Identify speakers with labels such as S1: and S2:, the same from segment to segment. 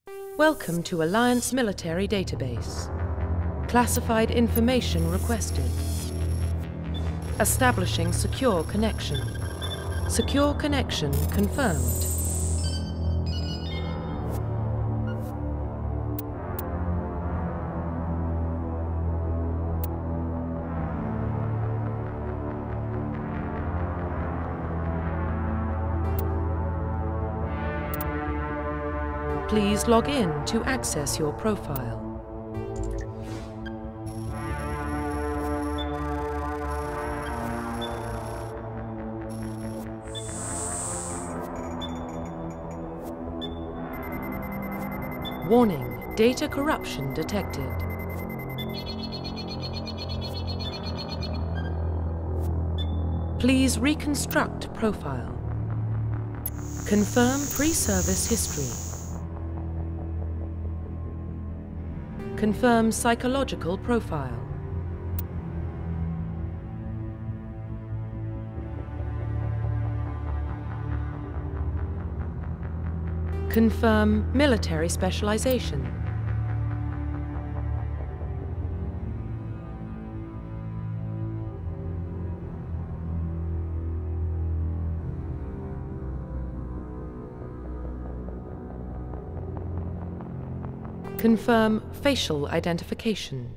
S1: Welcome to Alliance Military Database. Classified information requested. Establishing secure connection. Secure connection confirmed. Please log in to access your profile. Warning, data corruption detected. Please reconstruct profile. Confirm pre-service history. Confirm psychological profile. Confirm military specialization. Confirm facial identification.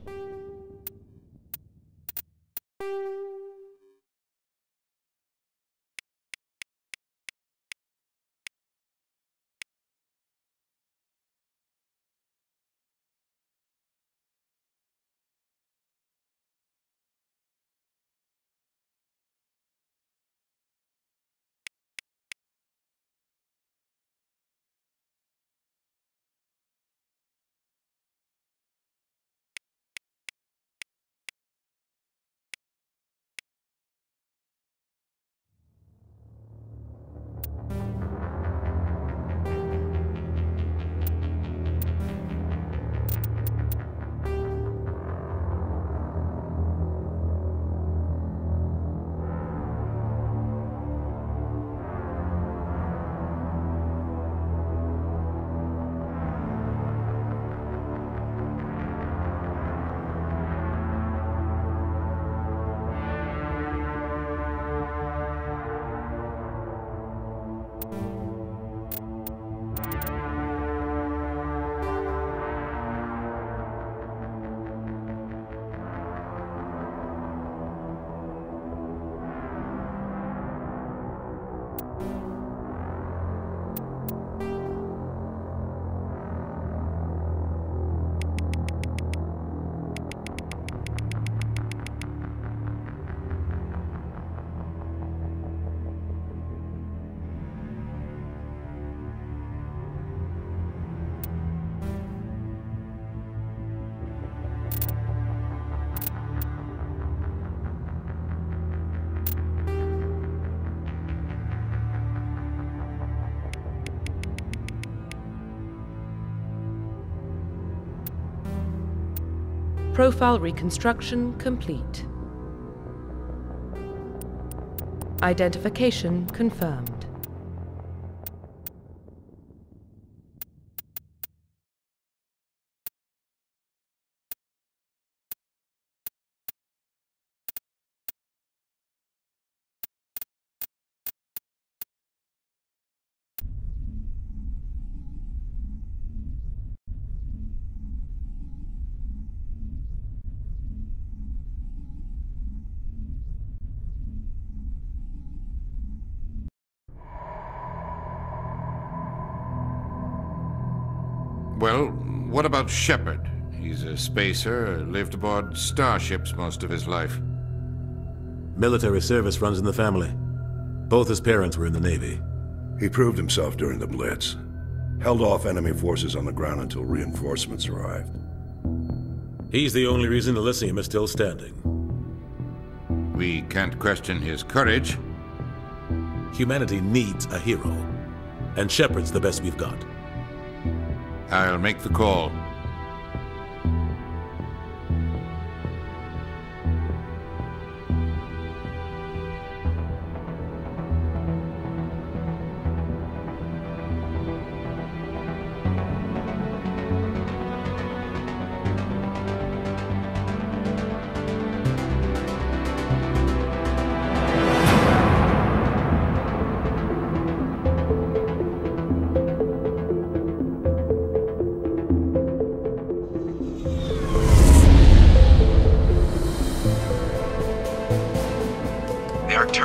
S1: Profile reconstruction complete. Identification confirmed.
S2: Well, what about Shepard? He's a spacer, lived aboard starships most of his life.
S3: Military service runs in the family. Both his parents were in the Navy.
S4: He proved himself during the Blitz. Held off enemy forces on the ground until reinforcements arrived.
S3: He's the only reason Elysium is still standing.
S2: We can't question his courage.
S3: Humanity needs a hero. And Shepard's the best we've got.
S2: I'll make the call.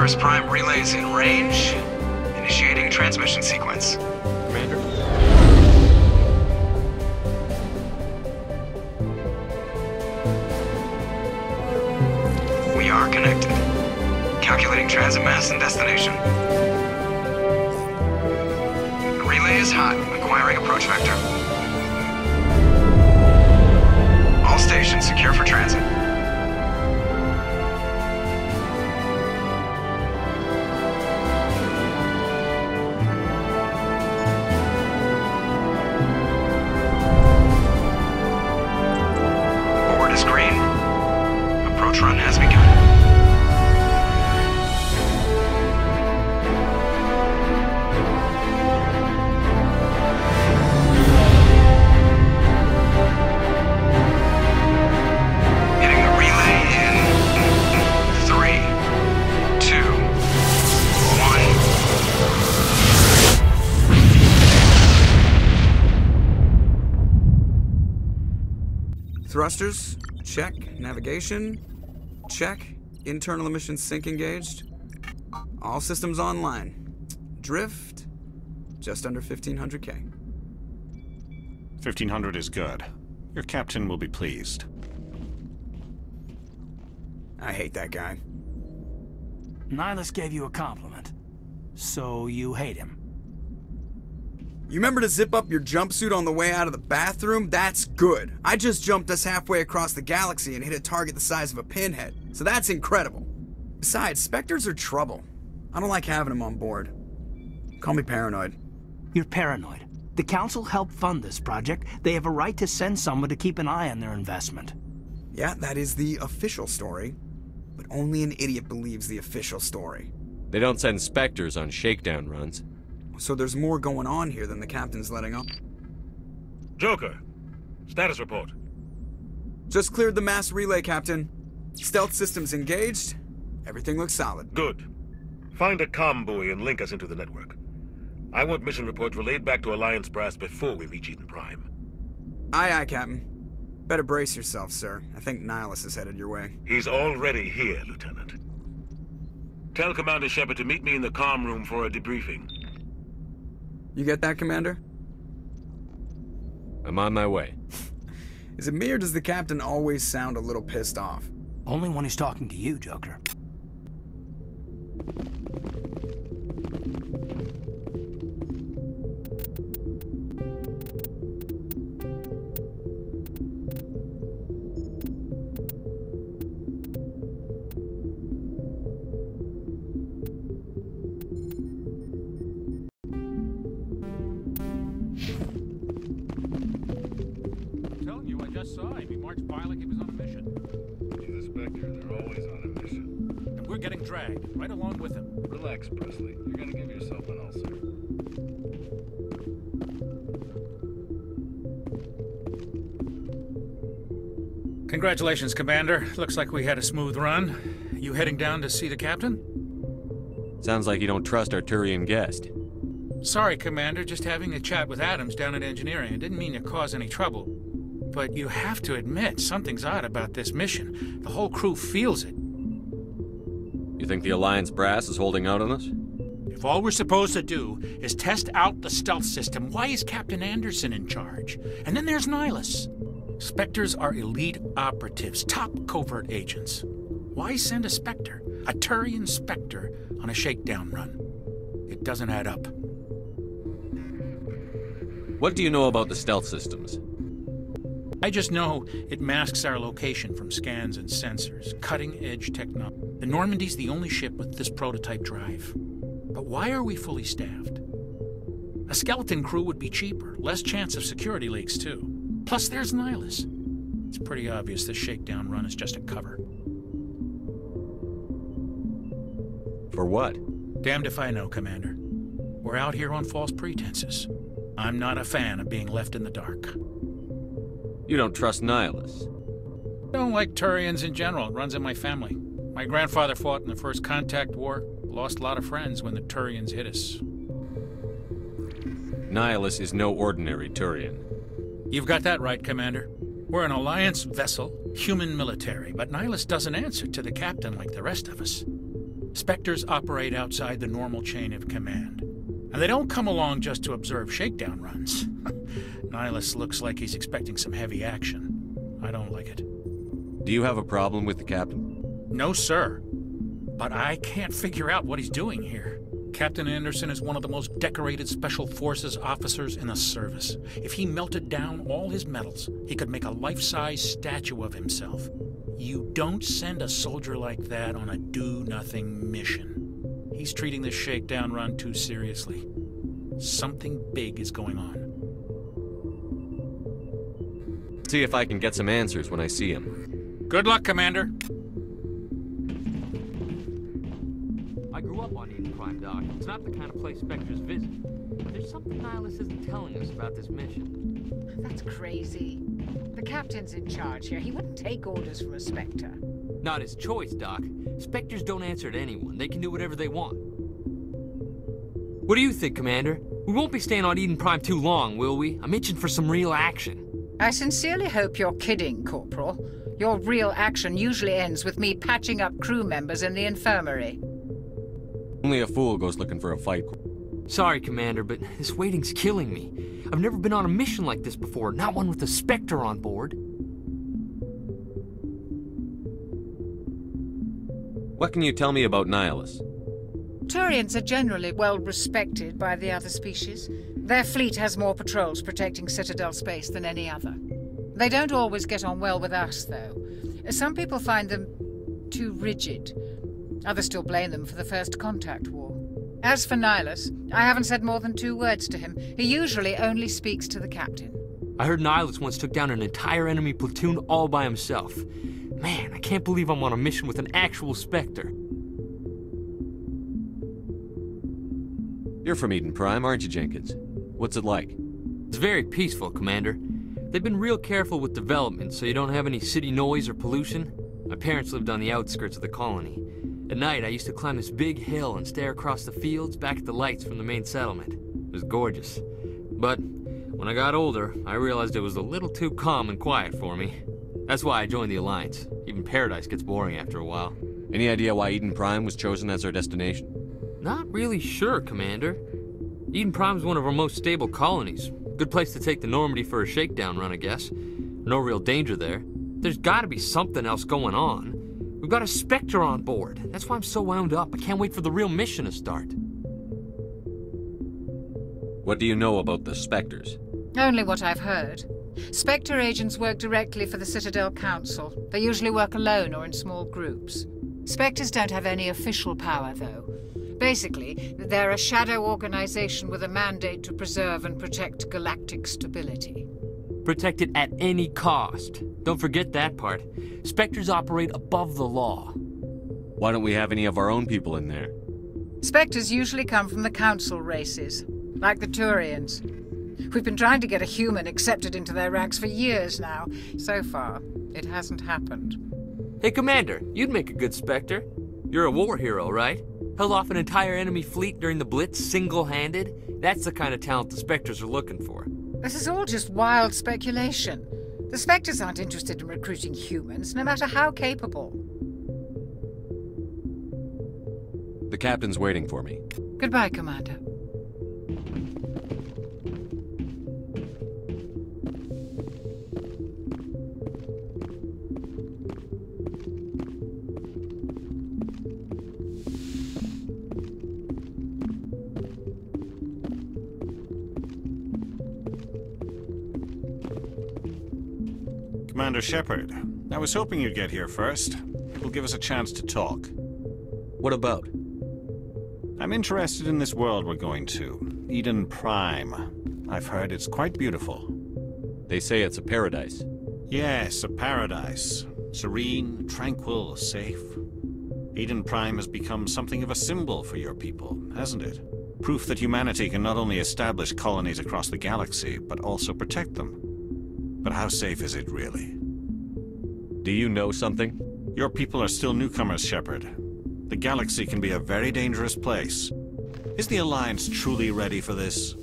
S5: Icarus Prime relays in range. Initiating transmission sequence.
S6: Commander?
S5: We are connected. Calculating transit mass and destination. The relay is hot. Acquiring approach vector. All stations secure for transit. Board is green. Approach run has begun. Hitting the relay in 3, 2, 1. Thrusters, check. Navigation, check. Internal emissions sync engaged. All systems online. Drift, just under 1500K.
S7: 1500 is good. Your captain will be pleased.
S5: I hate that guy.
S8: Nihilus gave you a compliment. So you hate him.
S5: You remember to zip up your jumpsuit on the way out of the bathroom? That's good. I just jumped us halfway across the galaxy and hit a target the size of a pinhead. So that's incredible. Besides, Spectres are trouble. I don't like having them on board. Call me paranoid.
S8: You're paranoid. The Council helped fund this project. They have a right to send someone to keep an eye on their investment.
S5: Yeah, that is the official story. But only an idiot believes the official story.
S6: They don't send Spectres on shakedown runs.
S5: So there's more going on here than the captain's letting up.
S9: Joker, status report.
S5: Just cleared the mass relay, Captain. Stealth systems engaged. Everything looks solid.
S9: Good. Find a comm buoy and link us into the network. I want mission reports relayed back to Alliance Brass before we reach Eden Prime.
S5: Aye, aye, Captain. Better brace yourself, sir. I think Nihilus is headed your way.
S9: He's already here, Lieutenant. Tell Commander Shepard to meet me in the comm room for a debriefing.
S5: You get that, Commander?
S6: I'm on my way.
S5: Is it me or does the captain always sound a little pissed off?
S8: Only when he's talking to you, Joker.
S10: Saw him. He marched by like he was on a mission.
S11: He's a Spectre. They're always on a mission.
S10: And we're getting dragged, right along with him.
S11: Relax, Presley. You're gonna give yourself an ulcer.
S10: Congratulations, Commander. Looks like we had a smooth run. You heading down to see the captain?
S6: Sounds like you don't trust our Turian guest.
S10: Sorry, Commander. Just having a chat with Adams down at engineering. I didn't mean to cause any trouble. But you have to admit, something's odd about this mission. The whole crew feels it.
S6: You think the Alliance brass is holding out on us?
S10: If all we're supposed to do is test out the stealth system, why is Captain Anderson in charge? And then there's Nihilus. Spectres are elite operatives, top covert agents. Why send a Spectre, a Turian Spectre, on a shakedown run? It doesn't add up.
S6: What do you know about the stealth systems?
S10: I just know it masks our location from scans and sensors. Cutting-edge technology. The Normandy's the only ship with this prototype drive. But why are we fully staffed? A skeleton crew would be cheaper. Less chance of security leaks, too. Plus, there's Nihilus. It's pretty obvious this shakedown run is just a cover.
S6: For what?
S10: Damned if I know, Commander. We're out here on false pretenses. I'm not a fan of being left in the dark.
S6: You don't trust Nihilus?
S10: I don't like Turians in general. It runs in my family. My grandfather fought in the First Contact War. Lost a lot of friends when the Turians hit us.
S6: Nihilus is no ordinary Turian.
S10: You've got that right, Commander. We're an Alliance vessel, human military, but Nihilus doesn't answer to the captain like the rest of us. Spectres operate outside the normal chain of command. And they don't come along just to observe shakedown runs. Nihilus looks like he's expecting some heavy action. I don't like it.
S6: Do you have a problem with the captain?
S10: No, sir. But I can't figure out what he's doing here. Captain Anderson is one of the most decorated Special Forces officers in the service. If he melted down all his medals, he could make a life-size statue of himself. You don't send a soldier like that on a do-nothing mission. He's treating this shakedown run too seriously. Something big is going on.
S6: See if I can get some answers when I see him.
S10: Good luck, Commander.
S12: I grew up on Eden Prime, Doc. It's not the kind of place Spectres visit. There's something Nihilus isn't telling us about this mission.
S13: That's crazy. The captain's in charge here. He wouldn't take orders from a Spectre.
S12: Not his choice, Doc. Spectres don't answer to anyone. They can do whatever they want. What do you think, Commander? We won't be staying on Eden Prime too long, will we? I'm itching for some real action.
S13: I sincerely hope you're kidding, Corporal. Your real action usually ends with me patching up crew members in the infirmary.
S6: Only a fool goes looking for a fight.
S12: Sorry, Commander, but this waiting's killing me. I've never been on a mission like this before, not one with a Spectre on board.
S6: What can you tell me about Nihilus?
S13: Turians are generally well respected by the other species. Their fleet has more patrols protecting Citadel space than any other. They don't always get on well with us, though. Some people find them too rigid. Others still blame them for the First Contact War. As for Nihilus, I haven't said more than 2 words to him. He usually only speaks to the captain.
S12: I heard Nihilus once took down an entire enemy platoon all by himself. Man, I can't believe I'm on a mission with an actual Spectre.
S6: You're from Eden Prime, aren't you, Jenkins? What's it like?
S12: It's very peaceful, Commander. They've been real careful with development, so you don't have any city noise or pollution. My parents lived on the outskirts of the colony. At night, I used to climb this big hill and stare across the fields back at the lights from the main settlement. It was gorgeous. But when I got older, I realized it was a little too calm and quiet for me. That's why I joined the Alliance. Even Paradise gets boring after a while.
S6: Any idea why Eden Prime was chosen as our destination?
S12: Not really sure, Commander. Eden Prime's one of our most stable colonies. Good place to take the Normandy for a shakedown run, I guess. No real danger there. There's gotta be something else going on. We've got a Spectre on board. That's why I'm so wound up. I can't wait for the real mission to start.
S6: What do you know about the Spectres?
S13: Only what I've heard. Spectre agents work directly for the Citadel Council. They usually work alone or in small groups. Spectres don't have any official power, though. Basically, they're a shadow organization with a mandate to preserve and protect galactic stability.
S12: Protect it at any cost. Don't forget that part. Spectres operate above the law.
S6: Why don't we have any of our own people in there?
S13: Spectres usually come from the Council races, like the Turians. We've been trying to get a human accepted into their ranks for years now. So far, it hasn't happened.
S12: Hey, Commander, you'd make a good Spectre. You're a war hero, right? Held off an entire enemy fleet during the Blitz single-handed? That's the kind of talent the Spectres are looking for.
S13: This is all just wild speculation. The Spectres aren't interested in recruiting humans, no matter how capable.
S6: The captain's waiting for me.
S13: Goodbye, Commander.
S7: Commander Shepard, I was hoping you'd get here first. It will give us a chance to talk.
S6: What about?
S7: I'm interested in this world we're going to, Eden Prime. I've heard it's quite beautiful.
S6: They say it's a paradise.
S7: Yes, a paradise. Serene, tranquil, safe. Eden Prime has become something of a symbol for your people, hasn't it? Proof that humanity can not only establish colonies across the galaxy, but also protect them. But how safe is it, really?
S6: Do you know something?
S7: Your people are still newcomers, Shepard. The galaxy can be a very dangerous place. Is the Alliance truly ready for this?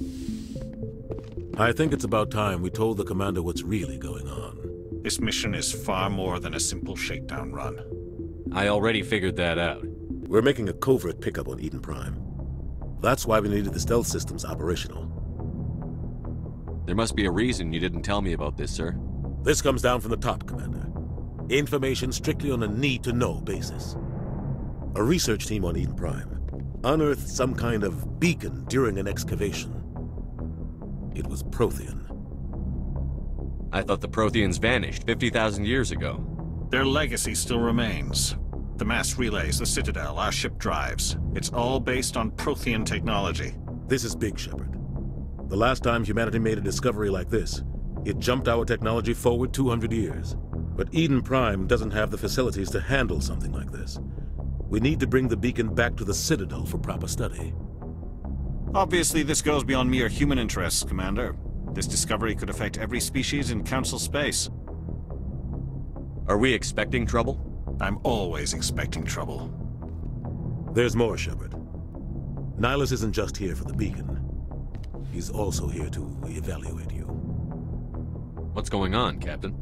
S3: I think it's about time we told the Commander what's really going on.
S7: This mission is far more than a simple shakedown run.
S6: I already figured that out.
S3: We're making a covert pickup on Eden Prime. That's why we needed the stealth systems operational.
S6: There must be a reason you didn't tell me about this, sir.
S3: This comes down from the top, Commander. Information strictly on a need-to-know basis. A research team on Eden Prime unearthed some kind of beacon during an excavation. It was Prothean.
S6: I thought the Protheans vanished 50,000 years ago.
S7: Their legacy still remains. The mass relays, the Citadel, our ship drives. It's all based on Prothean technology.
S3: This is big, Shepard. The last time humanity made a discovery like this, it jumped our technology forward 200 years. But Eden Prime doesn't have the facilities to handle something like this. We need to bring the beacon back to the Citadel for proper study.
S7: Obviously, this goes beyond mere human interests, Commander. This discovery could affect every species in Council space.
S6: Are we expecting trouble?
S7: I'm always expecting trouble.
S3: There's more, Shepard. Nihilus isn't just here for the beacon. He's also here to evaluate you.
S6: What's going on, Captain?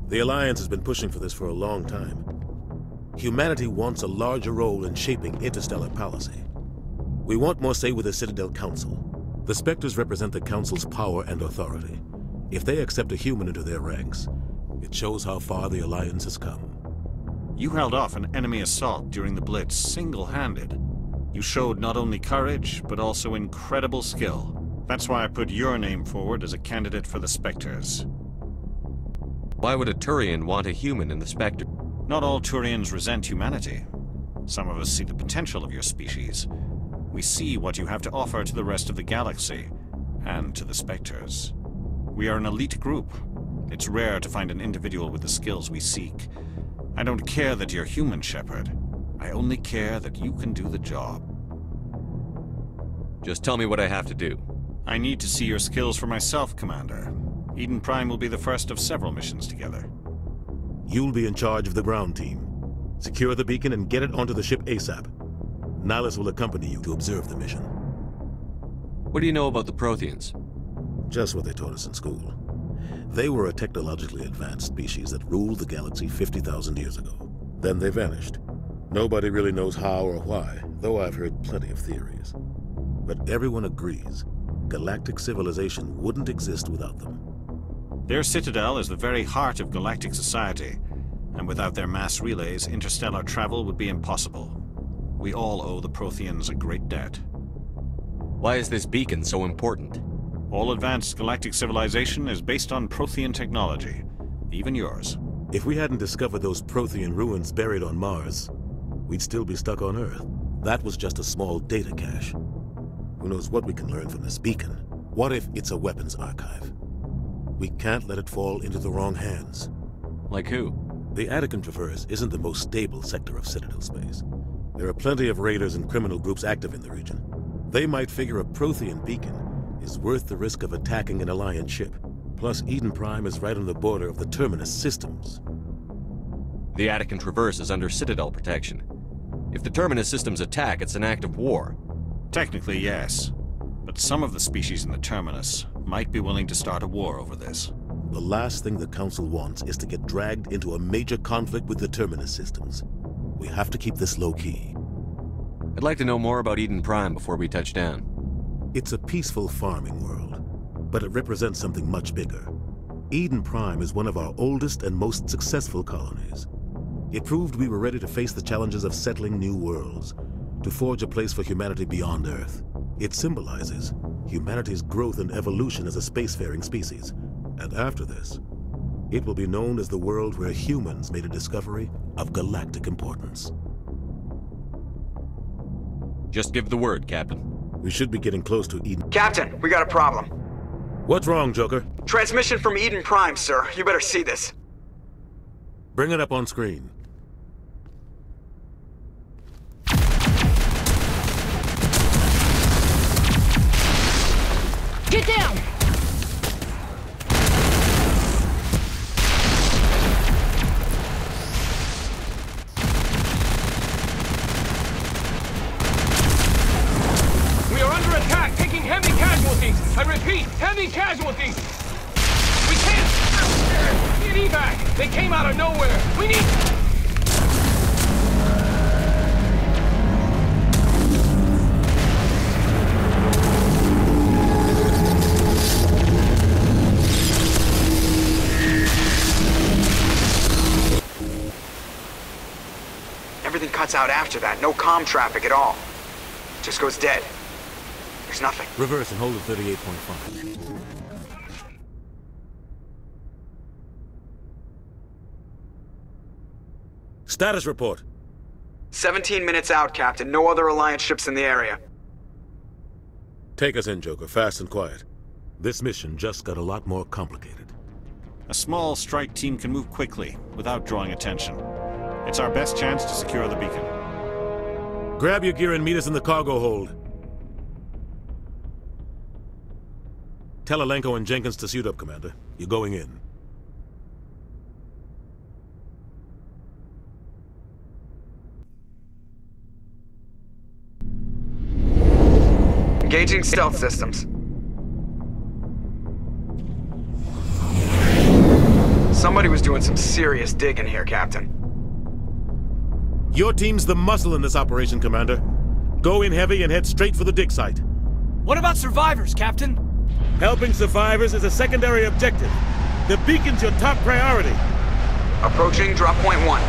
S3: The Alliance has been pushing for this for a long time. Humanity wants a larger role in shaping interstellar policy. We want more say with the Citadel Council. The Spectres represent the Council's power and authority. If they accept a human into their ranks, it shows how far the Alliance has come.
S7: You held off an enemy assault during the Blitz single-handed. You showed not only courage, but also incredible skill. That's why I put your name forward as a candidate for the Spectres.
S6: Why would a Turian want a human in the Spectre?
S7: Not all Turians resent humanity. Some of us see the potential of your species. We see what you have to offer to the rest of the galaxy, and to the Spectres. We are an elite group. It's rare to find an individual with the skills we seek. I don't care that you're human, Shepard. I only care that you can do the job.
S6: Just tell me what I have to do.
S7: I need to see your skills for myself, Commander. Eden Prime will be the first of several missions together.
S3: You'll be in charge of the ground team. Secure the beacon and get it onto the ship ASAP. Nihilus will accompany you to observe the mission.
S6: What do you know about the Protheans?
S3: Just what they taught us in school. They were a technologically advanced species that ruled the galaxy 50,000 years ago. Then they vanished. Nobody really knows how or why, though I've heard plenty of theories. But everyone agrees, galactic civilization wouldn't exist without them.
S7: Their Citadel is the very heart of galactic society, and without their mass relays, interstellar travel would be impossible. We all owe the Protheans a great debt.
S6: Why is this beacon so important?
S7: All advanced galactic civilization is based on Prothean technology, even yours.
S3: If we hadn't discovered those Prothean ruins buried on Mars, we'd still be stuck on Earth. That was just a small data cache. Who knows what we can learn from this beacon? What if it's a weapons archive? We can't let it fall into the wrong hands.
S6: Like who?
S3: The Attican Traverse isn't the most stable sector of Citadel space. There are plenty of raiders and criminal groups active in the region. They might figure a Prothean beacon is worth the risk of attacking an Alliance ship. Plus, Eden Prime is right on the border of the Terminus systems.
S6: The Attican Traverse is under Citadel protection. If the Terminus systems attack, it's an act of war.
S7: Technically, yes. But some of the species in the Terminus might be willing to start a war over this.
S3: The last thing the Council wants is to get dragged into a major conflict with the Terminus systems. We have to keep this low-key.
S6: I'd like to know more about Eden Prime before we touch down.
S3: It's a peaceful farming world, but it represents something much bigger. Eden Prime is one of our oldest and most successful colonies. It proved we were ready to face the challenges of settling new worlds, to forge a place for humanity beyond Earth. It symbolizes humanity's growth and evolution as a spacefaring species. And after this, it will be known as the world where humans made a discovery of galactic importance.
S6: Just give the word, Captain.
S3: We should be getting close to Eden.
S5: Captain, we got a problem.
S3: What's wrong, Joker?
S5: Transmission from Eden Prime, sir. You better see this.
S3: Bring it up on screen.
S14: Get down!
S15: We are under attack, taking heavy casualties. I repeat, heavy casualties. We can't get evac. They came out of nowhere. We need...
S5: cuts out after that. No comm traffic at all. Just goes dead. There's nothing.
S3: Reverse and hold at 38.5. Status report.
S5: 17 minutes out, Captain. No other Alliance ships in the area.
S3: Take us in, Joker, fast and quiet. This mission just got a lot more complicated.
S7: A small strike team can move quickly, without drawing attention. It's our best chance to secure the beacon.
S3: Grab your gear and meet us in the cargo hold. Tell Alenko and Jenkins to suit up, Commander. You're going in.
S5: Engaging stealth systems. Somebody was doing some serious digging here, Captain.
S3: Your team's the muscle in this operation, Commander. Go in heavy and head straight for the dig site.
S14: What about survivors, Captain?
S3: Helping survivors is a secondary objective. The beacon's your top priority.
S5: Approaching drop point 1.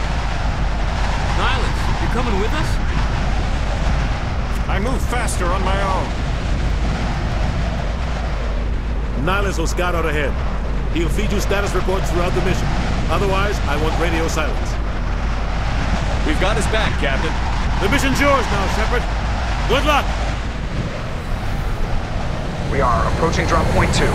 S12: Nihilus, you coming with us?
S7: I move faster on my own.
S3: Nihilus will scout out ahead. He'll feed you status reports throughout the mission. Otherwise, I want radio silence.
S6: We've got his back, Captain.
S3: The mission's yours now, Shepard. Good luck!
S5: We are approaching drop point 2.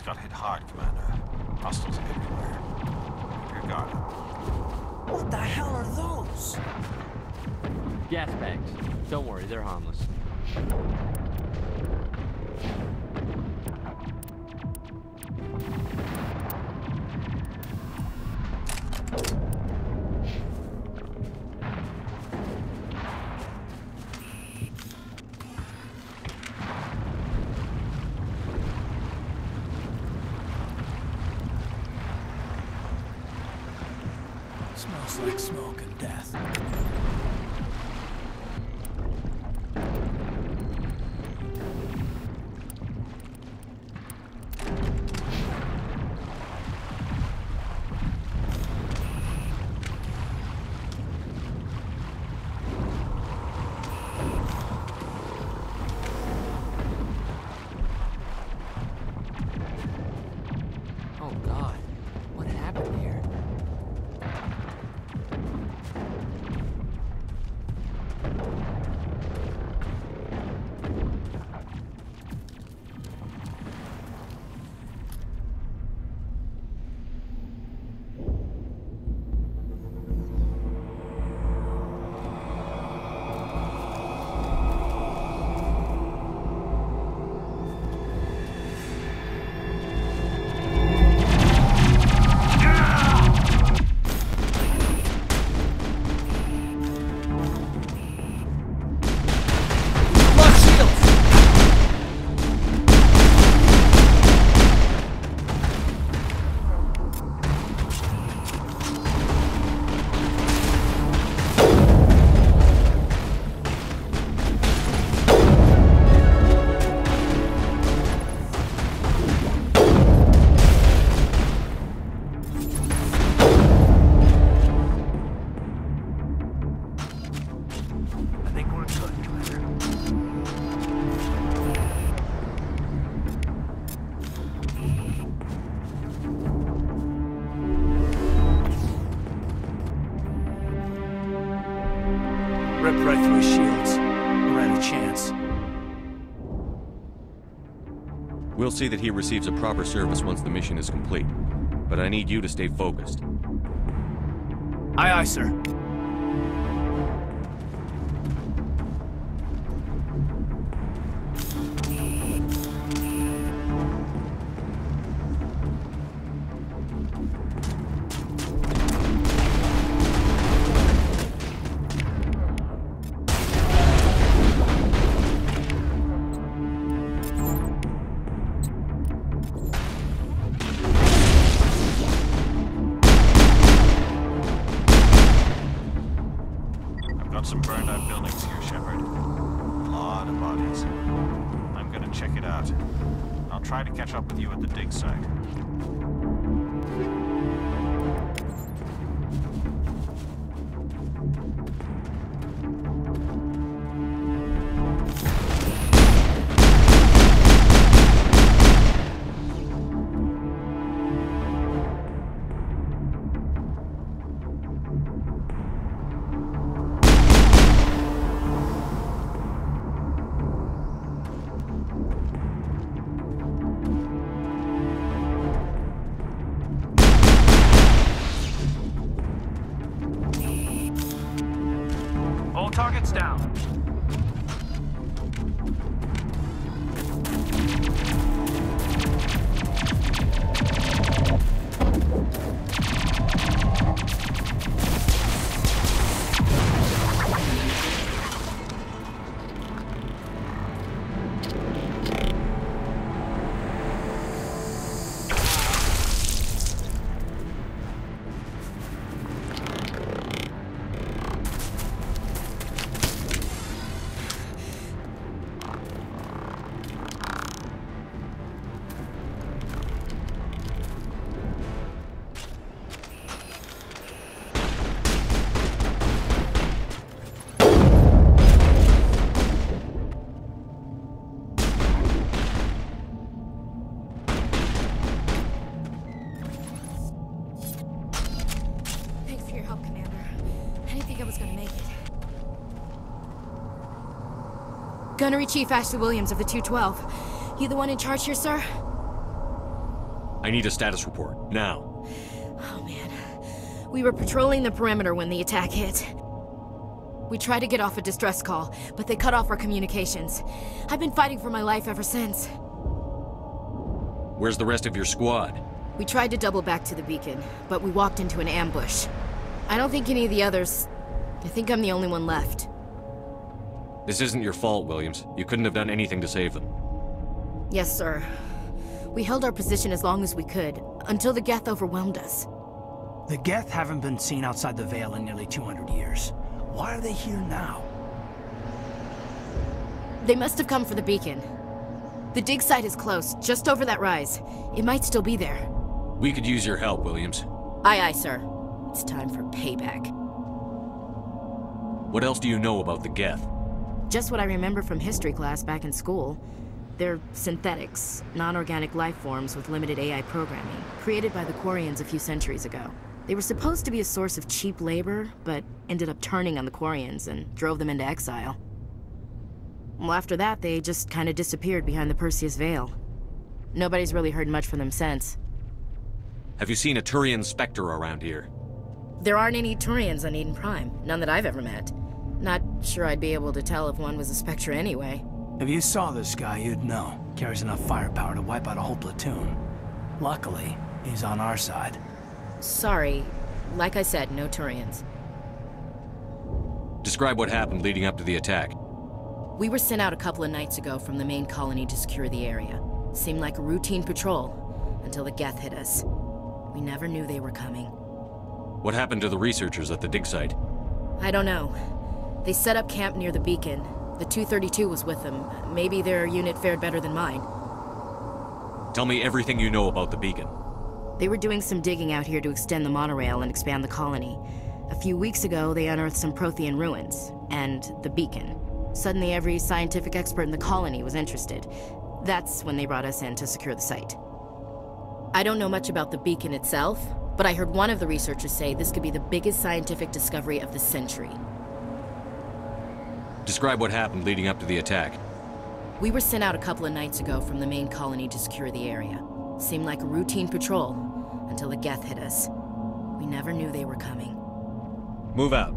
S7: Got hit hard, Commander. Hostiles everywhere. Keep your guard up.
S14: What the hell are those?
S12: Gas bags. Don't worry, they're harmless.
S14: Smells like smoke and death.
S12: Oh God, what happened here?
S14: Ripped right through his shields. We're at a chance.
S6: We'll see that he receives a proper service once the mission is complete. But I need you to stay focused.
S8: Aye, aye, sir.
S7: Some burned out buildings here, Shepard. A lot of bodies. I'm gonna check it out. I'll try to catch up with you at the dig site.
S14: Targets down.
S16: Gunnery Chief Ashley Williams of the 212. You the one in charge here, sir?
S6: I need a status report, now.
S16: Oh, man. We were patrolling the perimeter when the attack hit. We tried to get off a distress call, but they cut off our communications. I've been fighting for my life ever since.
S6: Where's the rest of your squad?
S16: We tried to double back to the beacon, but we walked into an ambush. I don't think any of the others... I think I'm the only one left.
S6: This isn't your fault, Williams. You couldn't have done anything to save them.
S16: Yes, sir. We held our position as long as we could, until the Geth overwhelmed us.
S8: The Geth haven't been seen outside the Veil in nearly 200 years. Why are they here now?
S16: They must have come for the beacon. The dig site is close, just over that rise. It might still be there.
S6: We could use your help, Williams.
S16: Aye, aye, sir. It's time for payback.
S6: What else do you know about the Geth?
S16: Just what I remember from history class back in school. They're synthetics, non-organic life forms with limited AI programming, created by the Quarians a few centuries ago. They were supposed to be a source of cheap labor, but ended up turning on the Quarians and drove them into exile. Well, after that, they just kind of disappeared behind the Perseus Veil. Nobody's really heard much from them since.
S6: Have you seen a Turian Spectre around here?
S16: There aren't any Turians on Eden Prime, none that I've ever met. Not sure I'd be able to tell if one was a Spectre anyway.
S8: If you saw this guy, you'd know. Carries enough firepower to wipe out a whole platoon. Luckily, he's on our side.
S16: Sorry. Like I said, no Turians.
S6: Describe what happened leading up to the attack.
S16: We were sent out a couple of nights ago from the main colony to secure the area. Seemed like a routine patrol, until the Geth hit us. We never knew they were coming.
S6: What happened to the researchers at the dig site?
S16: I don't know. They set up camp near the beacon. The 232 was with them. Maybe their unit fared better than mine.
S6: Tell me everything you know about the beacon.
S16: They were doing some digging out here to extend the monorail and expand the colony. A few weeks ago, they unearthed some Prothean ruins, and the beacon. Suddenly, every scientific expert in the colony was interested. That's when they brought us in to secure the site. I don't know much about the beacon itself, but I heard one of the researchers say this could be the biggest scientific discovery of the century.
S6: Describe what happened leading up to the attack.
S16: We were sent out a couple of nights ago from the main colony to secure the area. Seemed like a routine patrol, until the Geth hit us. We never knew they were coming.
S6: Move out.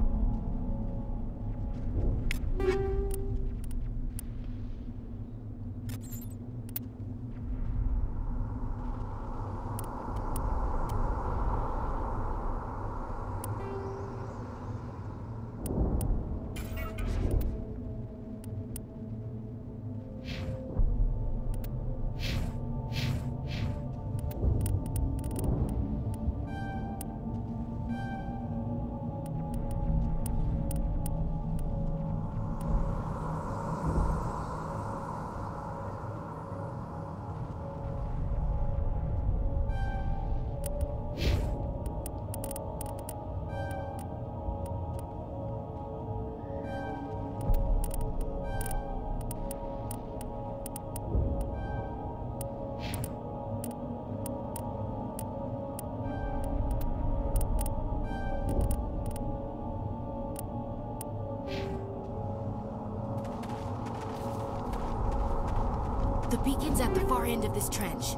S16: The beacon's at the far end of this trench.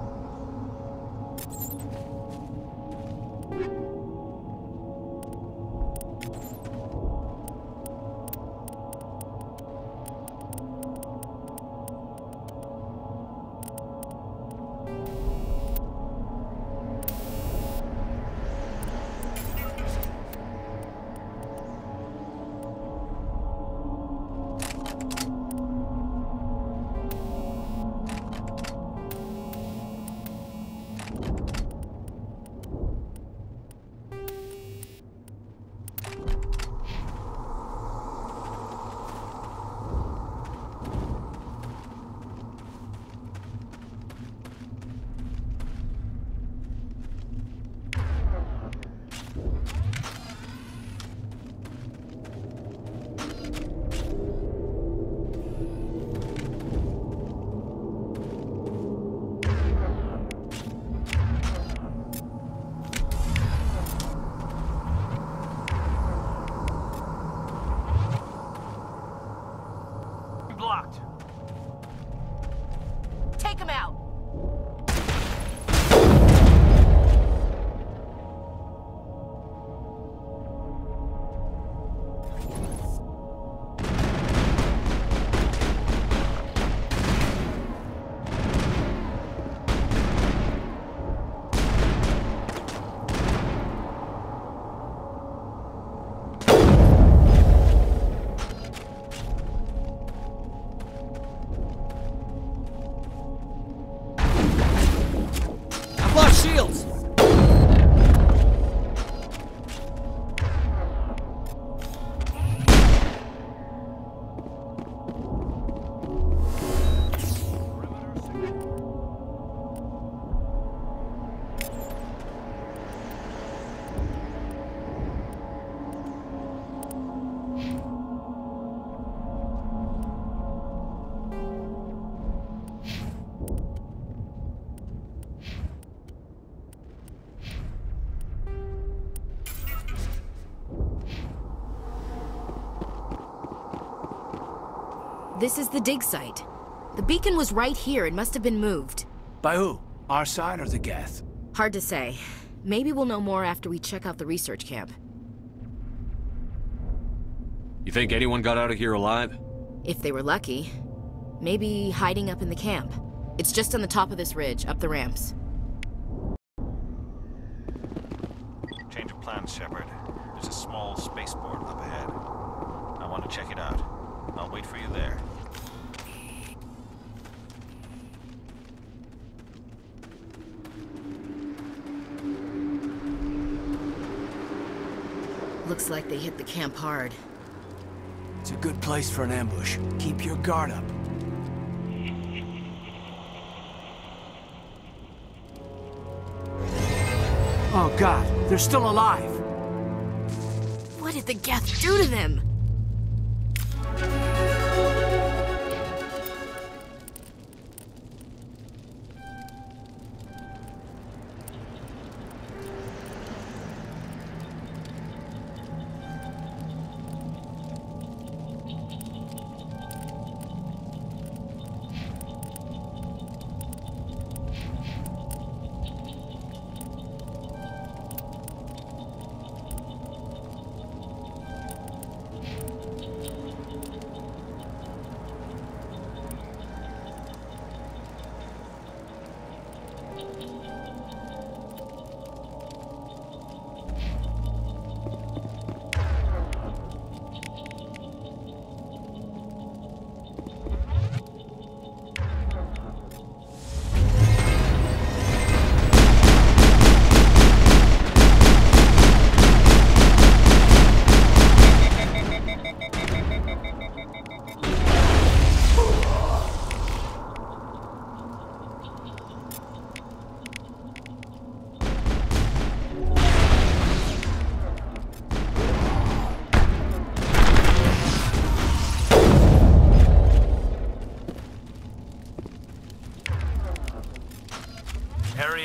S14: Blocked.
S16: Take him out!
S17: Shields!
S16: This is the dig site. The beacon was right here. It must have been moved.
S8: By who? Our side or the Geth?
S16: Hard to say. Maybe we'll know more after we check out the research camp.
S6: You think anyone got out of here alive?
S16: If they were lucky. Maybe hiding up in the camp. It's just on the top of this ridge, up the ramps.
S7: Change of plans, Shepard. There's a small spaceport up ahead. I want to check it out. I'll wait for you there.
S16: Looks like they hit the camp hard.
S8: It's a good place for an ambush. Keep your guard up. Oh God, they're still alive!
S16: What did the Geth do to them?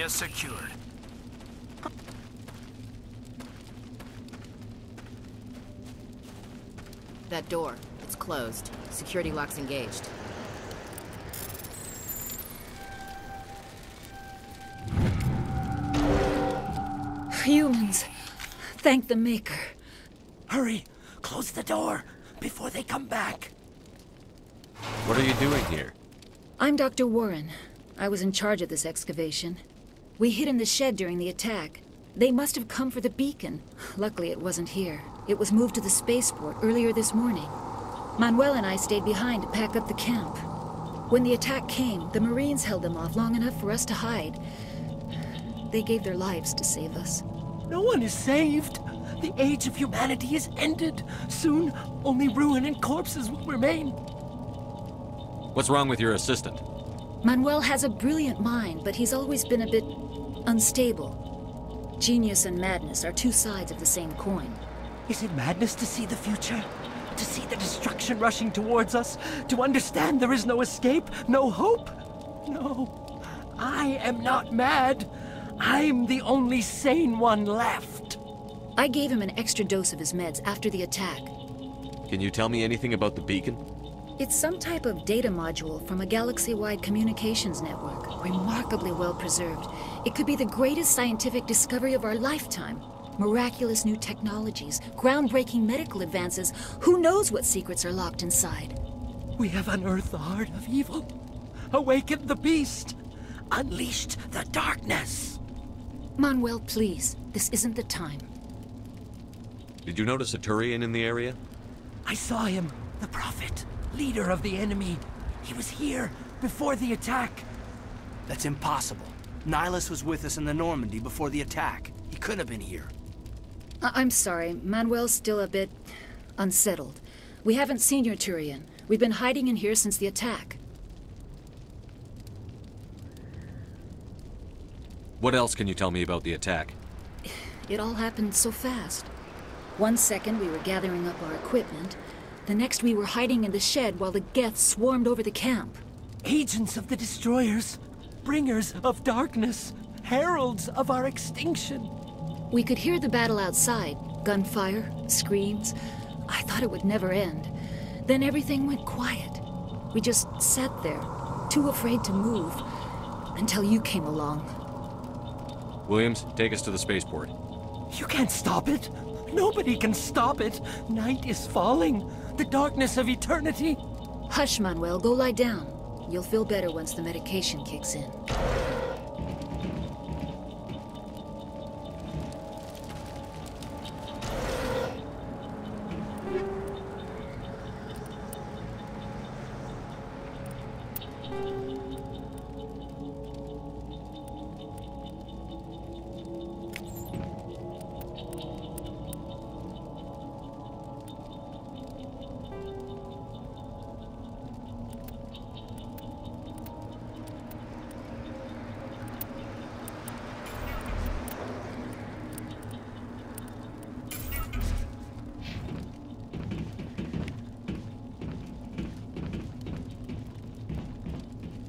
S14: area secured.
S16: That door, it's closed. Security lock's engaged.
S17: Humans. Thank the Maker.
S18: Hurry! Close the door before they come back.
S6: What are you doing here?
S17: I'm Dr. Warren. I was in charge of this excavation. We hid in the shed during the attack. They must have come for the beacon. Luckily, it wasn't here. It was moved to the spaceport earlier this morning. Manuel and I stayed behind to pack up the camp. When the attack came, the Marines held them off long enough for us to hide. They gave their lives to save us.
S18: No one is saved. The age of humanity is ended. Soon, only ruin and corpses will remain.
S6: What's wrong with your assistant?
S17: Manuel has a brilliant mind, but he's always been a bit unstable. Genius and madness are two sides of the same coin.
S18: Is it madness to see the future? To see the destruction rushing towards us? To understand there is no escape? No hope? No. I am not mad. I'm the only sane one left.
S17: I gave him an extra dose of his meds after the attack.
S6: Can you tell me anything about the beacon?
S17: It's some type of data module from a galaxy-wide communications network, remarkably well preserved. It could be the greatest scientific discovery of our lifetime. Miraculous new technologies, groundbreaking medical advances. Who knows what secrets are locked inside?
S18: We have unearthed the heart of evil, awakened the beast, unleashed the darkness.
S17: Manuel, please. This isn't the time.
S6: Did you notice a Turian in the area?
S18: I saw him, the Prophet, leader of the enemy. He was here before the attack.
S8: That's impossible. Nihilus was with us in the Normandy before the attack. He couldn't have been here.
S17: I'm sorry. Manuel's still a bit unsettled. We haven't seen your Turian. We've been hiding in here since the attack.
S6: What else can you tell me about the attack?
S17: It all happened so fast. 1 second we were gathering up our equipment. The next we were hiding in the shed while the Geth swarmed over the camp.
S18: Agents of the destroyers, bringers of darkness, heralds of our extinction.
S17: We could hear the battle outside. Gunfire, screams. I thought it would never end. Then everything went quiet. We just sat there, too afraid to move, until you came along.
S6: Williams, take us to the spaceport.
S18: You can't stop it. Nobody can stop it. Night is falling. The darkness of eternity.
S17: Hush, Manuel. Go lie down. You'll feel better once the medication kicks in.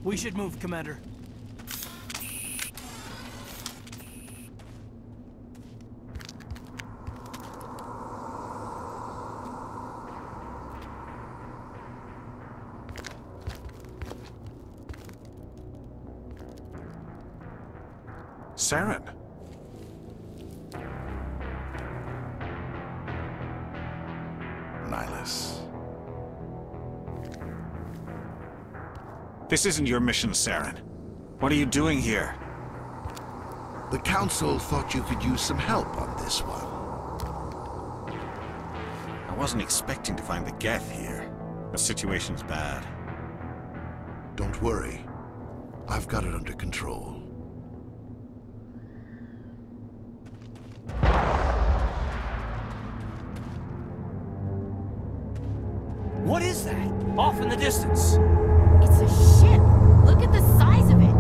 S8: We should move, Commander.
S9: Saren.
S4: Nihilus.
S7: This isn't your mission, Saren. What are you doing here?
S4: The Council thought you could use some help on this one.
S7: I wasn't expecting to find the Geth here. The situation's bad.
S4: Don't worry. I've got it under control.
S8: What is that? Off in the distance.
S16: It's a ship. Look at the size of it.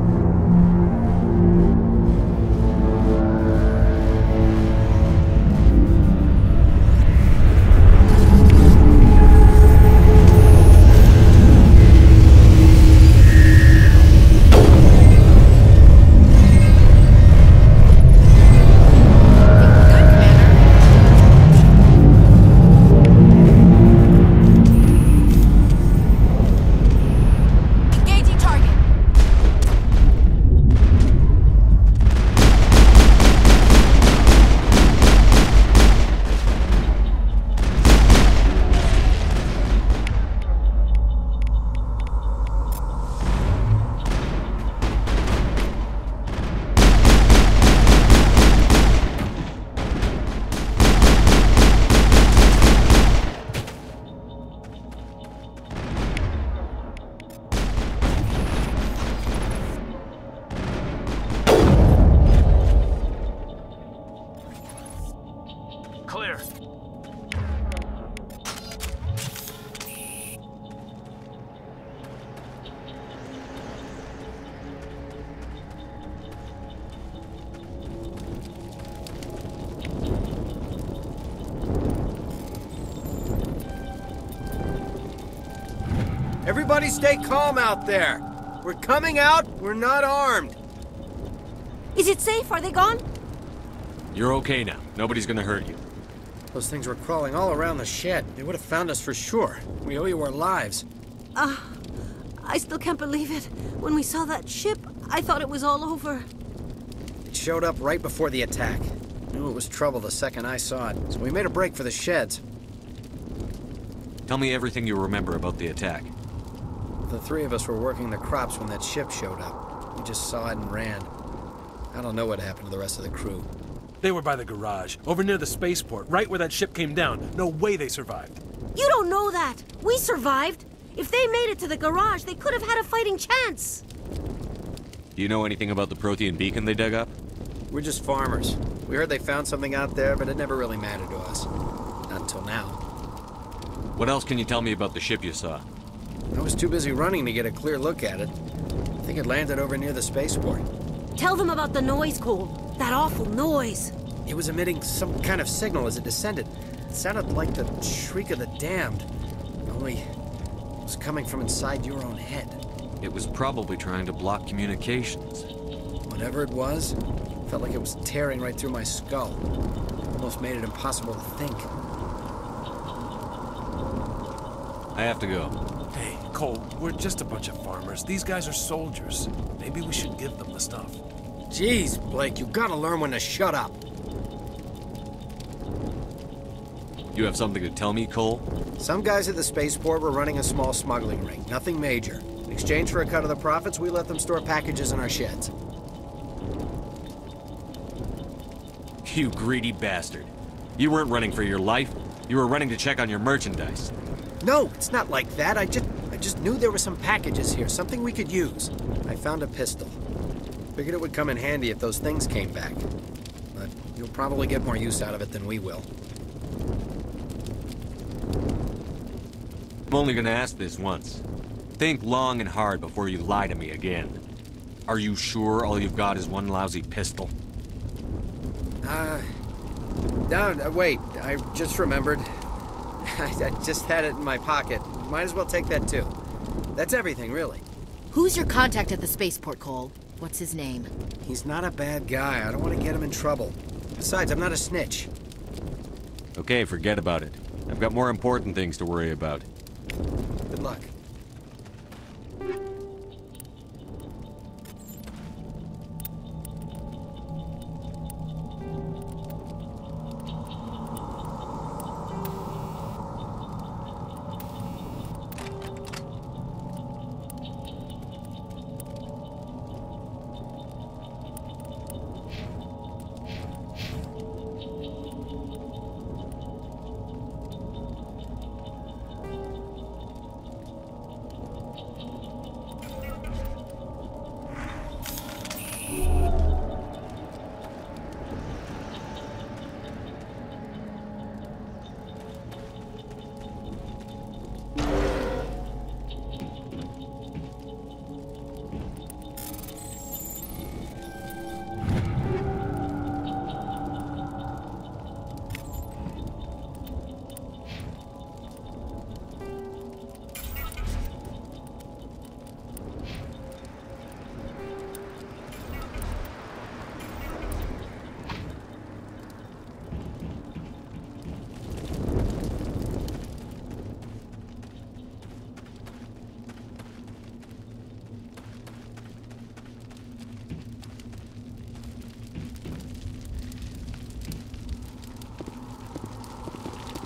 S14: clear.
S19: Everybody stay calm out there. We're coming out, we're not armed.
S20: Is it safe? Are they gone?
S6: You're okay now. Nobody's gonna hurt you.
S19: Those things were crawling all around the shed. They would have found us for sure. We owe you our lives.
S20: I still can't believe it. When we saw that ship, I thought it was all over.
S19: It showed up right before the attack. Knew it was trouble the second I saw it, so we made a break for the sheds.
S6: Tell me everything you remember about the attack.
S19: The three of us were working the crops when that ship showed up. We just saw it and ran. I don't know what happened to the rest of the crew.
S21: They were by the garage, over near the spaceport, right where that ship came down. No way they survived.
S20: You don't know that. We survived. If they made it to the garage, they could have had a fighting chance.
S6: Do you know anything about the Prothean beacon they dug up?
S19: We're just farmers. We heard they found something out there, but it never really mattered to us. Not until now.
S6: What else can you tell me about the ship you saw?
S19: I was too busy running to get a clear look at it. I think it landed over near the spaceport.
S20: Tell them about the noise, Cole. That awful noise.
S19: It was emitting some kind of signal as it descended. It sounded like the shriek of the damned. Only it was coming from inside your own head.
S6: It was probably trying to block communications.
S19: Whatever it was, felt like it was tearing right through my skull. Almost made it impossible to think.
S6: I have to go.
S21: Hey, Cole, we're just a bunch of farmers. These guys are soldiers. Maybe we should give them the stuff.
S19: Jeez, Blake, you gotta learn when to shut up.
S6: You have something to tell me, Cole?
S19: Some guys at the spaceport were running a small smuggling ring. Nothing major. In exchange for a cut of the profits, we let them store packages in our sheds.
S6: You greedy bastard. You weren't running for your life. You were running to check on your merchandise.
S19: No, it's not like that. I just knew there were some packages here, something we could use. I found a pistol. Figured it would come in handy if those things came back. But you'll probably get more use out of it than we will.
S6: I'm only gonna ask this once. Think long and hard before you lie to me again. Are you sure all you've got is one lousy pistol?
S19: No, wait. I just remembered. I just had it in my pocket. Might as well take that too. That's everything, really.
S16: Who's your contact at the spaceport, Cole? What's his name?
S19: He's not a bad guy. I don't want to get him in trouble. Besides, I'm not a snitch.
S6: Okay, forget about it. I've got more important things to worry about.
S19: Good luck.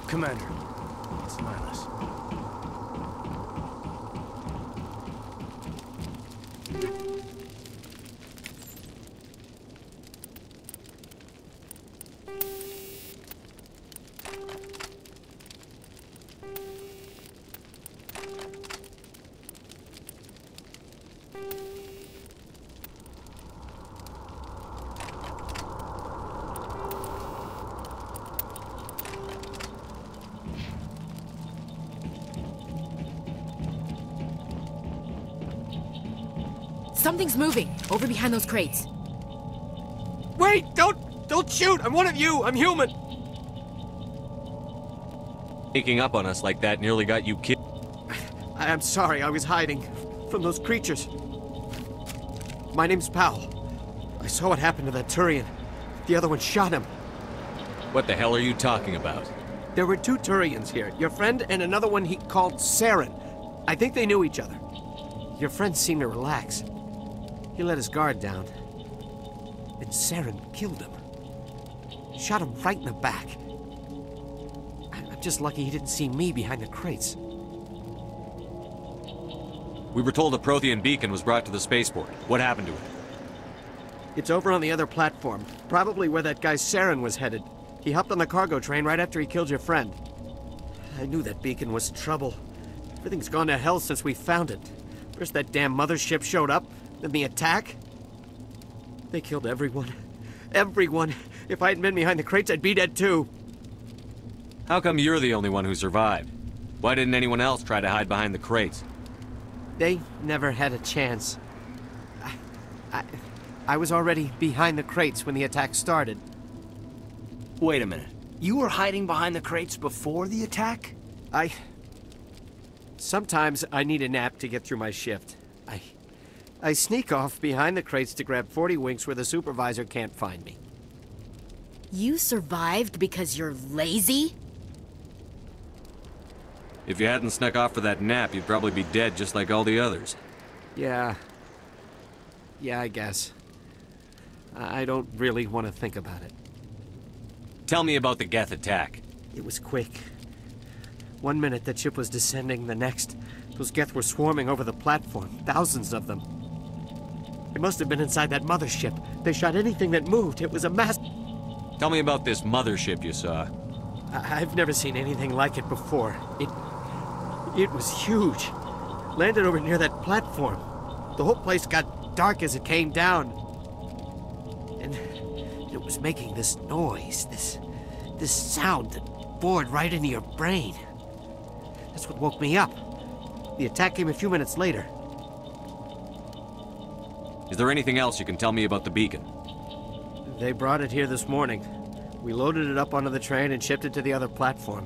S21: Commander, it's Nihilus.
S1: Something's moving, over behind those crates.
S18: Wait! Don't shoot! I'm one of you! I'm human!
S6: Sneaking up on us like that nearly got you killed.
S18: I'm sorry, I was hiding from those creatures. My name's Powell. I saw what happened to that Turian. The other one shot him.
S6: What the hell are you talking about?
S18: There were 2 Turians here. Your friend and another one he called Saren. I think they knew each other. Your friend seemed to relax. He let his guard down. And Saren killed him. Shot him right in the back. I'm just lucky he didn't see me behind the crates.
S6: We were told a Prothean beacon was brought to the spaceport. What happened to it?
S18: It's over on the other platform. Probably where that guy Saren was headed. He hopped on the cargo train right after he killed your friend. I knew that beacon was trouble. Everything's gone to hell since we found it. First that damn mothership showed up, then the attack. They killed everyone. Everyone. If I hadn't been behind the crates, I'd be dead too.
S6: How come you're the only one who survived? Why didn't anyone else try to hide behind the crates?
S18: They never had a chance. I was already behind the crates when the attack started.
S8: Wait a minute. You were hiding behind the crates before the attack?
S18: Sometimes I need a nap to get through my shift. I sneak off behind the crates to grab 40 winks where the supervisor can't find me.
S1: You survived because you're lazy?
S6: If you hadn't snuck off for that nap, you'd probably be dead just like all the others.
S18: Yeah, I guess. I don't really want to think about it.
S6: Tell me about the Geth attack.
S18: It was quick. 1 minute that ship was descending, the next, those Geth were swarming over the platform, thousands of them. They must have been inside that mothership. They shot anything that moved. It was a mass...
S6: Tell me about this mothership you saw.
S18: I've never seen anything like it before. It was huge. Landed over near that platform. The whole place got dark as it came down. And it was making this noise, this sound that bored right into your brain. That's what woke me up. The attack came a few minutes later.
S6: Is there anything else you can tell me about the beacon?
S18: They brought it here this morning. We loaded it up onto the train and shipped it to the other platform.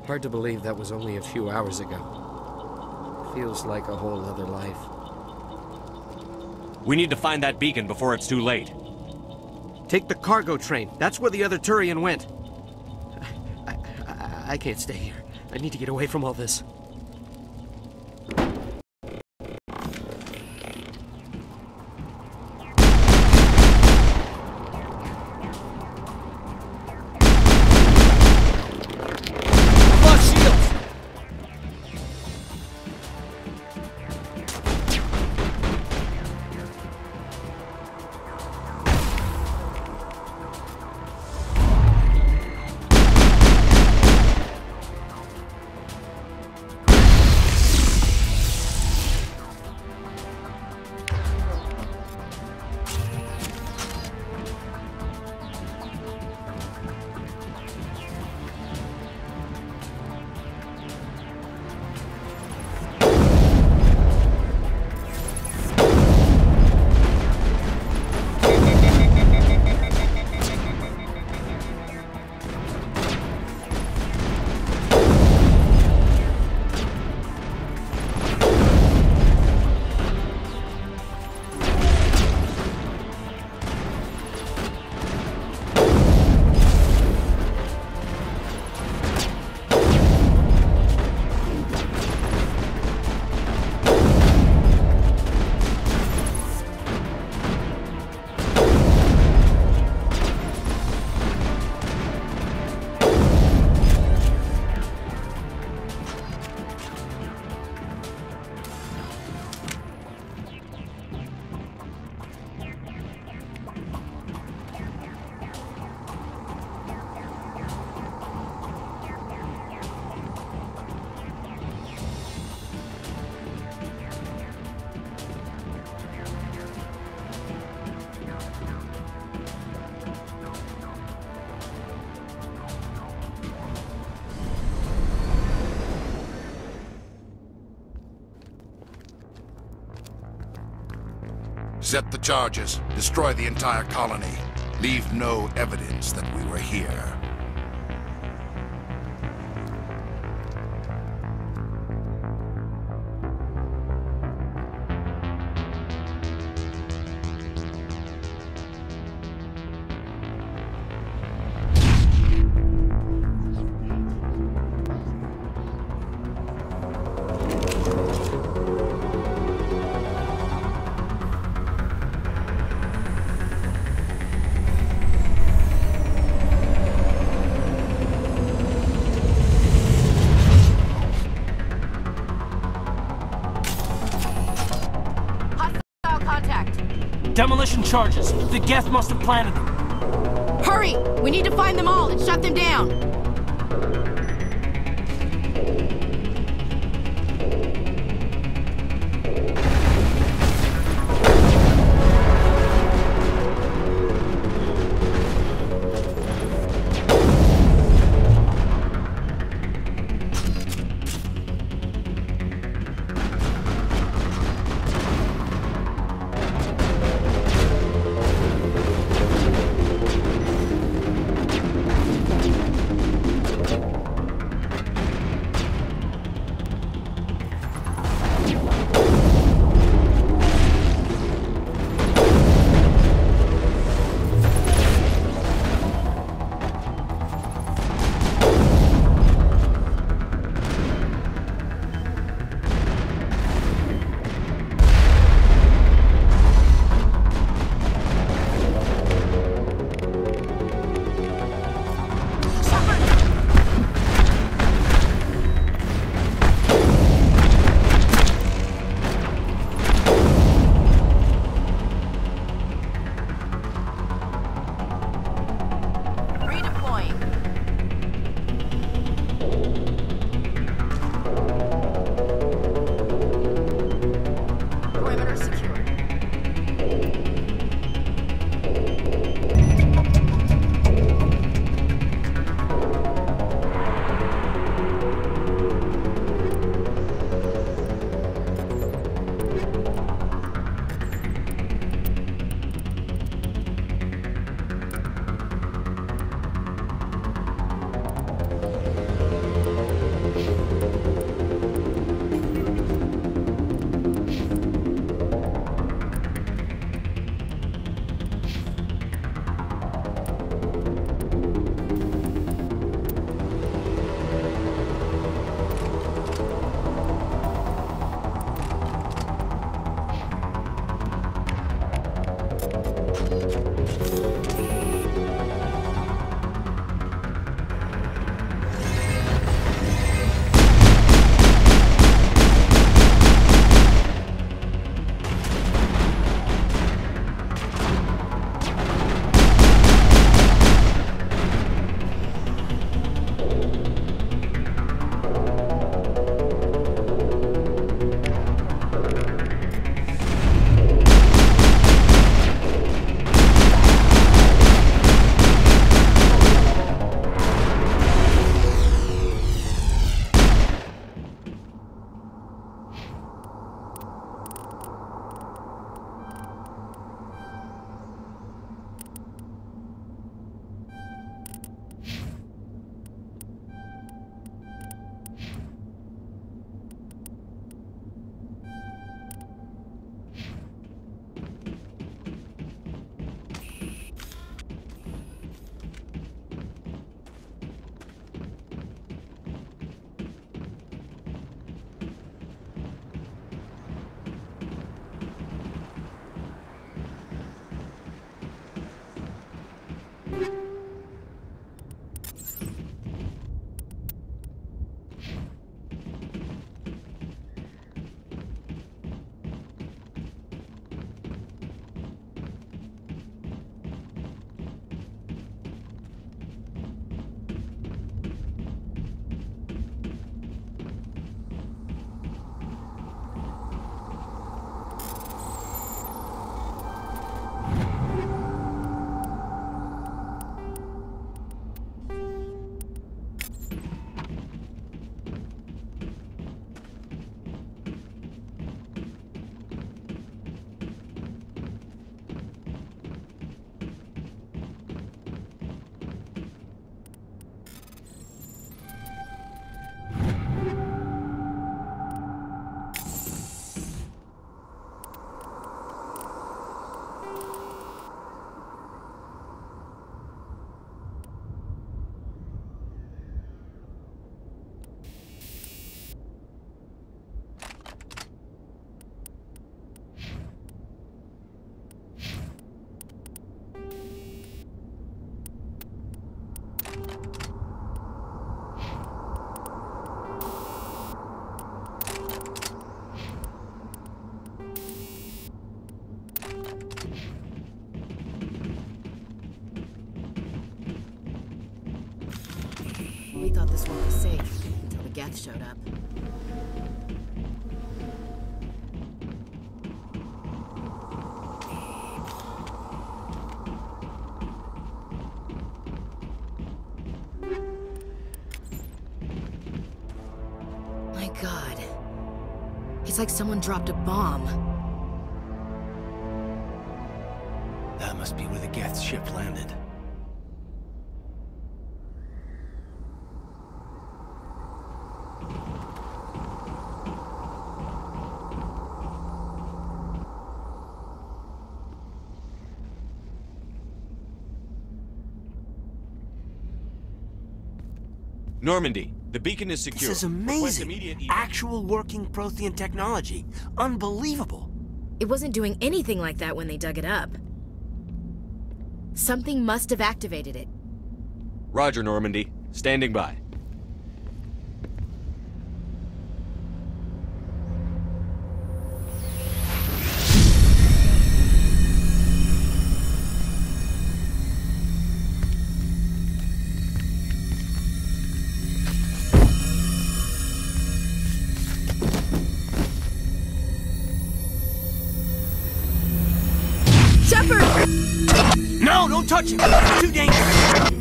S18: Hard to believe that was only a few hours ago. Feels like a whole other life.
S6: We need to find that beacon before it's too late.
S18: Take the cargo train. That's where the other Turian went. I can't stay here. I need to get away from all this.
S2: Set the charges. Destroy the entire colony. Leave no evidence that we were here.
S18: Demolition charges. The Geth must have planted them.
S1: Hurry! We need to find them all and shut them down!
S16: They thought this one was safe until the Geth showed up. My God. It's like someone dropped a bomb.
S8: That must be where the Geth ship landed.
S6: Normandy, the beacon is secure.
S8: This is amazing. Actual working Prothean technology. Unbelievable.
S16: It wasn't doing anything like that when they dug it up. Something must have activated it.
S6: Roger, Normandy. Standing by.
S8: No, don't touch him! It's too dangerous!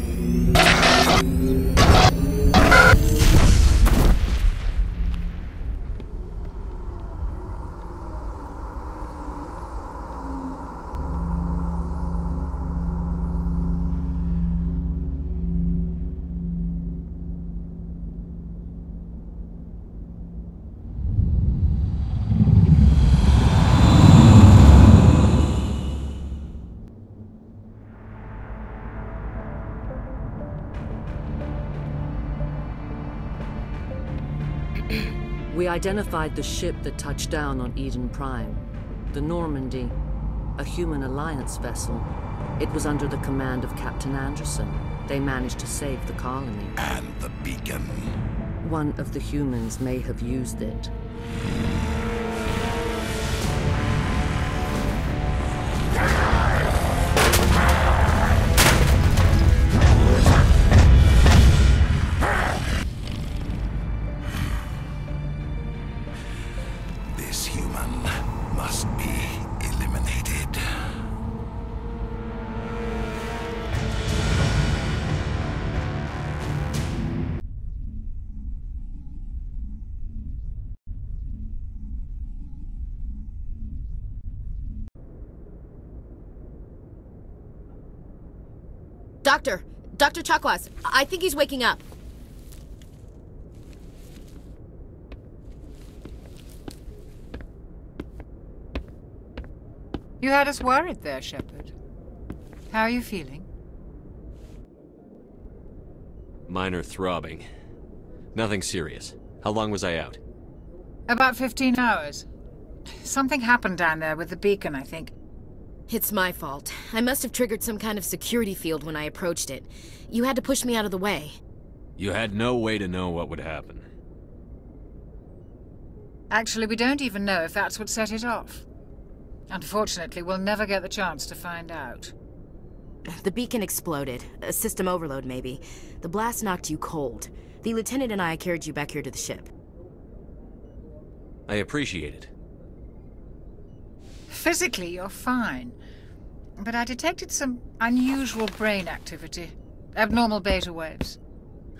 S11: We identified the ship that touched down on Eden Prime. The Normandy, a human alliance vessel. It was under the command of Captain Anderson. They managed to save the colony.
S2: And the beacon.
S11: One of the humans may have used it.
S2: This human must be eliminated.
S1: Dr. Chakwas, I think he's waking up.
S13: You had us worried there, Shepard. How are you feeling?
S6: Minor throbbing. Nothing serious. How long was I out?
S13: About 15 hours. Something happened down there with the beacon, I think.
S1: It's my fault. I must have triggered some kind of security field when I approached it. You had to push me out of the way.
S6: You had no way to know what would happen.
S13: Actually, we don't even know if that's what set it off. Unfortunately, we'll never get the chance to find out.
S16: The beacon exploded. A system overload, maybe. The blast knocked you cold. The lieutenant and I carried you back here to the ship.
S6: I appreciate it.
S13: Physically, you're fine. But I detected some unusual brain activity. Abnormal beta waves.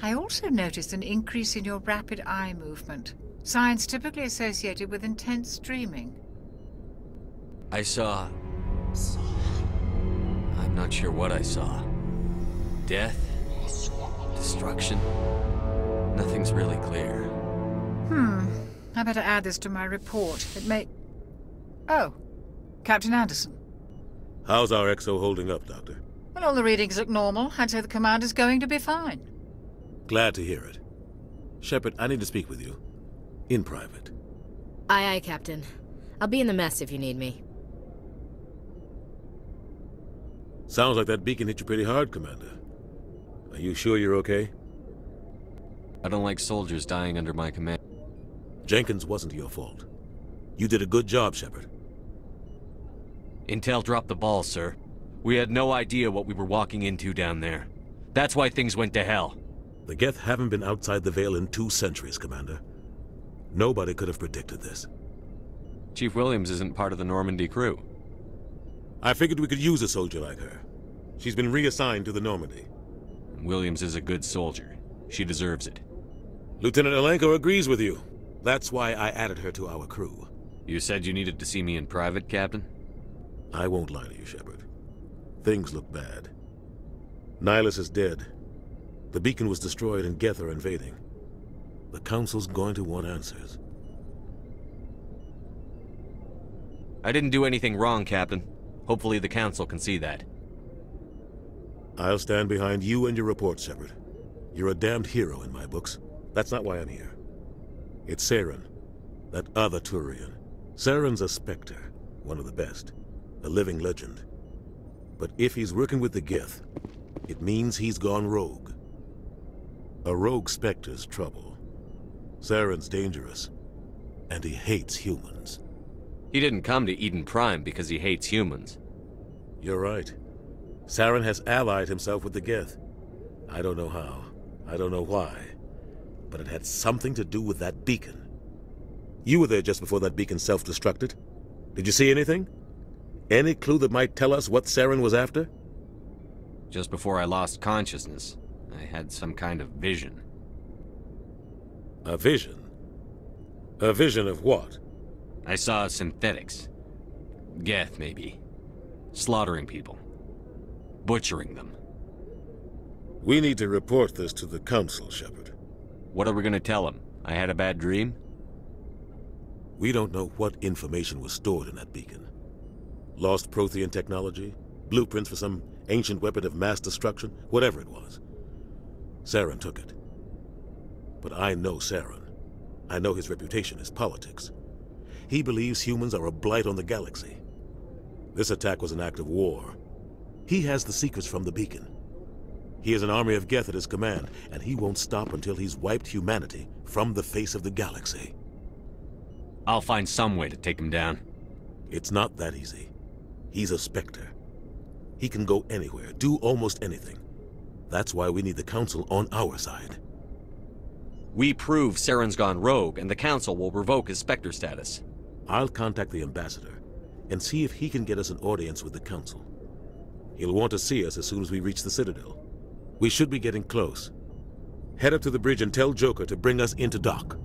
S13: I also noticed an increase in your rapid eye movement. Signs typically associated with intense dreaming.
S6: I saw... I'm not sure what I saw. Death? Destruction? Nothing's really clear.
S13: I better add this to my report. It may... Oh. Captain Anderson.
S3: How's our XO holding up, Doctor?
S13: Well, all the readings look normal. I'd say the commander's going to be fine.
S3: Glad to hear it. Shepard, I need to speak with you. In private.
S1: Aye, Captain. I'll be in the mess if you need me.
S3: Sounds like that beacon hit you pretty hard, Commander. Are you sure you're okay?
S6: I don't like soldiers dying under my command.
S3: Jenkins wasn't your fault. You did a good job, Shepard.
S6: Intel dropped the ball, sir. We had no idea what we were walking into down there. That's why things went to hell.
S3: The Geth haven't been outside the Veil in 2 centuries, Commander. Nobody could have predicted this.
S6: Chief Williams isn't part of the Normandy crew.
S3: I figured we could use a soldier like her. She's been reassigned to the Normandy.
S6: Williams is a good soldier. She deserves it.
S3: Lieutenant Alenko agrees with you. That's why I added her to our crew.
S6: You said you needed to see me in private, Captain?
S3: I won't lie to you, Shepard. Things look bad. Nihilus is dead. The beacon was destroyed and Geth are invading. The Council's going to want answers.
S6: I didn't do anything wrong, Captain. Hopefully the Council can see that.
S3: I'll stand behind you and your report, Shepard. You're a damned hero in my books. That's not why I'm here. It's Saren, that other Turian. Saren's a Spectre, one of the best, a living legend. But if he's working with the Geth, it means he's gone rogue. A rogue Spectre's trouble. Saren's dangerous, and he hates humans.
S6: He didn't come to Eden Prime because he hates humans.
S3: You're right. Saren has allied himself with the Geth. I don't know how. I don't know why. But it had something to do with that beacon. You were there just before that beacon self-destructed. Did you see anything? Any clue that might tell us what Saren was after?
S6: Just before I lost consciousness, I had some kind of vision.
S3: A vision? A vision of what?
S6: I saw synthetics. Geth, maybe. Slaughtering people. Butchering them.
S3: We need to report this to the Council, Shepard.
S6: What are we gonna tell them? I had a bad dream?
S3: We don't know what information was stored in that beacon. Lost Prothean technology? Blueprints for some ancient weapon of mass destruction? Whatever it was. Saren took it. But I know Saren. I know his reputation is politics. He believes humans are a blight on the galaxy. This attack was an act of war. He has the secrets from the beacon. He has an army of Geth at his command, and he won't stop until he's wiped humanity from the face of the galaxy.
S6: I'll find some way to take him down.
S3: It's not that easy. He's a Spectre. He can go anywhere, do almost anything. That's why we need the Council on our side.
S6: We prove Saren's gone rogue, and the Council will revoke his Spectre status.
S3: I'll contact the Ambassador and see if he can get us an audience with the Council. He'll want to see us as soon as we reach the Citadel. We should be getting close. Head up to the bridge and tell Joker to bring us into dock.